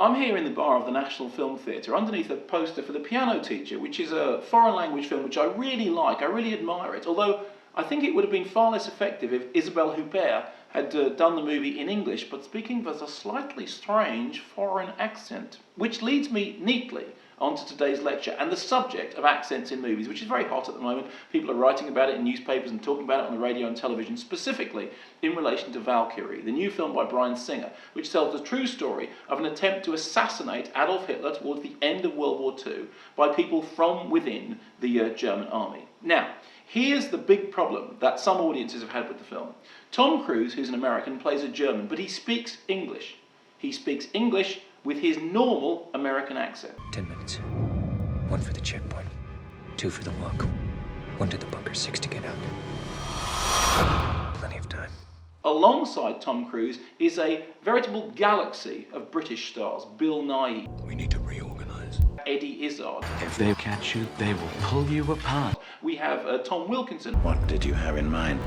I'm here in the bar of the National Film Theatre underneath a poster for The Piano Teacher, which is a foreign language film which I really like. I really admire it, although I think it would have been far less effective if Isabelle Huppert had done the movie in English, but speaking with a slightly strange foreign accent. Which leads me neatly onto today's lecture and the subject of accents in movies, which is very hot at the moment. People are writing about it in newspapers and talking about it on the radio and television, specifically in relation to Valkyrie, the new film by Bryan Singer, which tells the true story of an attempt to assassinate Adolf Hitler towards the end of World War II by people from within the German army. Now, here's the big problem that some audiences have had with the film. Tom Cruise, who's an American, plays a German, but he speaks English. He speaks English with his normal American accent. 10 minutes. 1 for the checkpoint, 2 for the walk, 1 to the bunker, 6 to get out. Plenty of time. Alongside Tom Cruise is a veritable galaxy of British stars. Bill Nighy. We need to reorganize. Eddie Izzard. If they catch you, they will pull you apart. We have Tom Wilkinson. What did you have in mind?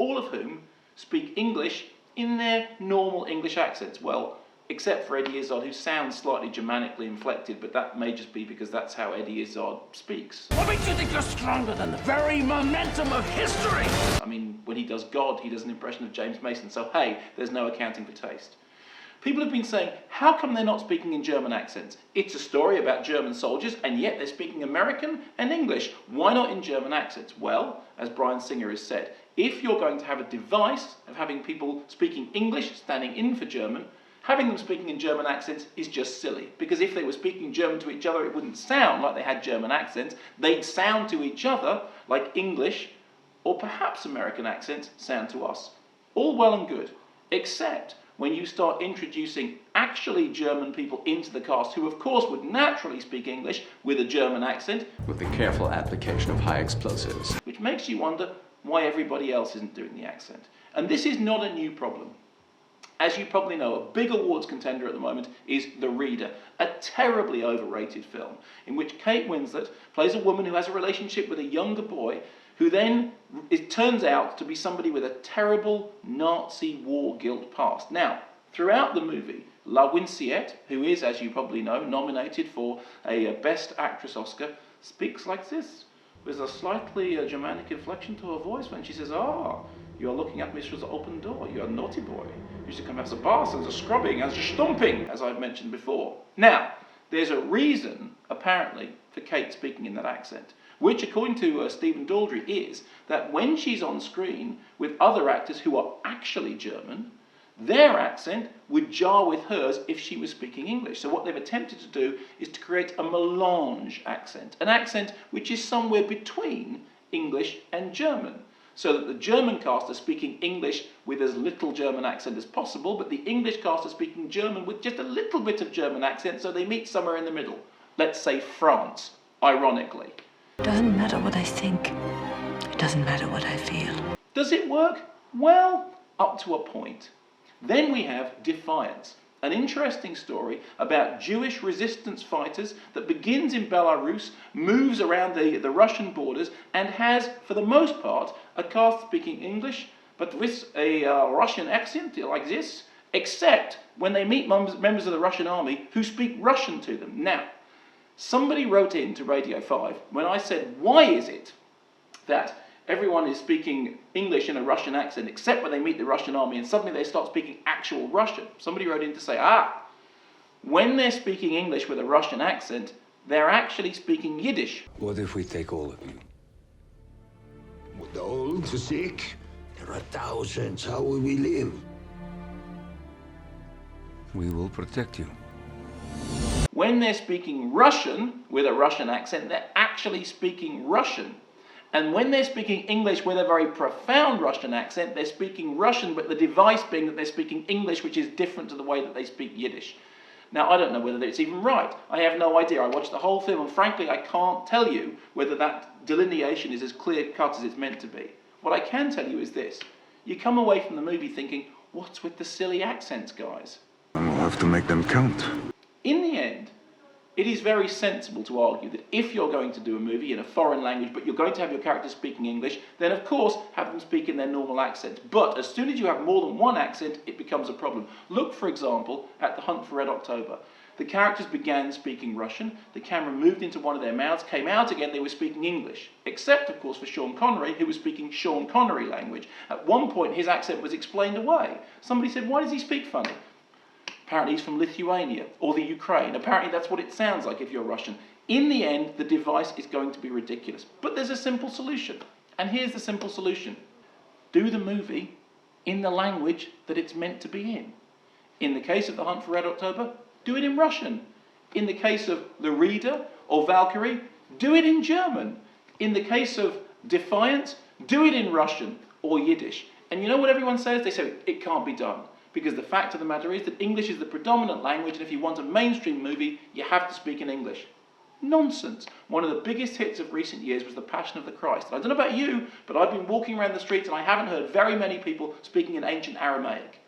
All of whom speak English in their normal English accents. Well, except for Eddie Izzard, who sounds slightly Germanically inflected, but that may just be because that's how Eddie Izzard speaks. What makes you think you're stronger than the very momentum of history? I mean, when he does God, he does an impression of James Mason, so hey, there's no accounting for taste. People have been saying, how come they're not speaking in German accents? It's a story about German soldiers, and yet they're speaking American and English. Why not in German accents? Well, as Bryan Singer has said, if you're going to have a device of having people speaking English, standing in for German, having them speaking in German accents is just silly. Because if they were speaking German to each other, it wouldn't sound like they had German accents. They'd sound to each other like English, or perhaps American accents sound to us. All well and good, except when you start introducing actually German people into the cast, who of course would naturally speak English with a German accent. With the careful application of high explosives. Which makes you wonder why everybody else isn't doing the accent. And this is not a new problem. As you probably know, a big awards contender at the moment is The Reader, a terribly overrated film in which Kate Winslet plays a woman who has a relationship with a younger boy who then, it turns out, to be somebody with a terrible Nazi war guilt past. Now, throughout the movie, La Winceyette, who is, as you probably know, nominated for a Best Actress Oscar, speaks like this, with a slightly Germanic inflection to her voice when she says, you are looking at me through the open door, you are a naughty boy. You should come as a bath, as a scrubbing, as a stumping, as I've mentioned before. Now, there's a reason, apparently, for Kate speaking in that accent, which, according to Stephen Daldry, is that when she's on screen with other actors who are actually German, their accent would jar with hers if she was speaking English. So what they've attempted to do is to create a melange accent, an accent which is somewhere between English and German, so that the German cast are speaking English with as little German accent as possible, but the English cast are speaking German with just a little bit of German accent, so they meet somewhere in the middle. Let's say France, ironically. It doesn't matter what I think. It doesn't matter what I feel. Does it work? Well, up to a point. Then we have Defiance, an interesting story about Jewish resistance fighters that begins in Belarus, moves around the Russian borders, and has, for the most part, a cast speaking English, but with a Russian accent like this, except when they meet members of the Russian army who speak Russian to them. Now, somebody wrote in to Radio 5 when I said, why is it that everyone is speaking English in a Russian accent except when they meet the Russian army and suddenly they start speaking actual Russian? Somebody wrote in to say, when they're speaking English with a Russian accent, they're actually speaking Yiddish. What if we take all of you? With the old, the sick, there are thousands. How will we live? We will protect you. When they're speaking Russian with a Russian accent, they're actually speaking Russian. And when they're speaking English with a very profound Russian accent, they're speaking Russian, but the device being that they're speaking English, which is different to the way that they speak Yiddish. Now, I don't know whether it's even right. I have no idea. I watched the whole film, and frankly, I can't tell you whether that delineation is as clear-cut as it's meant to be. What I can tell you is this. You come away from the movie thinking, what's with the silly accents, guys? We'll have to make them count. In the end, it is very sensible to argue that if you're going to do a movie in a foreign language, but you're going to have your characters speaking English, then of course have them speak in their normal accent. But as soon as you have more than one accent, it becomes a problem. Look, for example, at The Hunt for Red October. The characters began speaking Russian, the camera moved into one of their mouths, came out again, they were speaking English. Except, of course, for Sean Connery, who was speaking Sean Connery language. At one point, his accent was explained away. Somebody said, why does he speak funny? Apparently he's from Lithuania, or the Ukraine. Apparently that's what it sounds like if you're Russian. In the end, the device is going to be ridiculous. But there's a simple solution. And here's the simple solution. Do the movie in the language that it's meant to be in. In the case of The Hunt for Red October, do it in Russian. In the case of The Reader or Valkyrie, do it in German. In the case of Defiance, do it in Russian or Yiddish. And you know what everyone says? They say it can't be done. Because the fact of the matter is that English is the predominant language, and if you want a mainstream movie, you have to speak in English. Nonsense. One of the biggest hits of recent years was The Passion of the Christ. And I don't know about you, but I've been walking around the streets and I haven't heard very many people speaking in ancient Aramaic.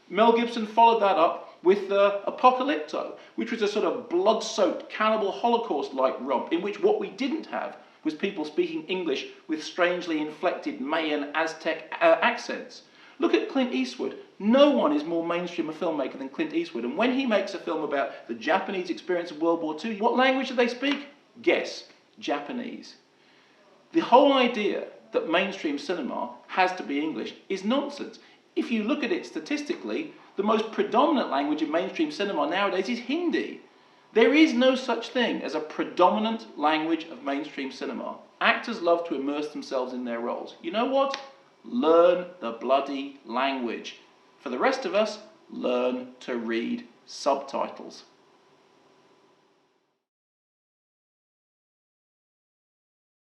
Mel Gibson followed that up with Apocalypto, which was a sort of blood-soaked cannibal Holocaust-like romp in which what we didn't have was people speaking English with strangely inflected Mayan Aztec accents. Look at Clint Eastwood. No one is more mainstream a filmmaker than Clint Eastwood. And when he makes a film about the Japanese experience of World War II, what language do they speak? Guess. Japanese. The whole idea that mainstream cinema has to be English is nonsense. If you look at it statistically, the most predominant language in mainstream cinema nowadays is Hindi. There is no such thing as a predominant language of mainstream cinema. Actors love to immerse themselves in their roles. You know what? Learn the bloody language. For the rest of us, learn to read subtitles.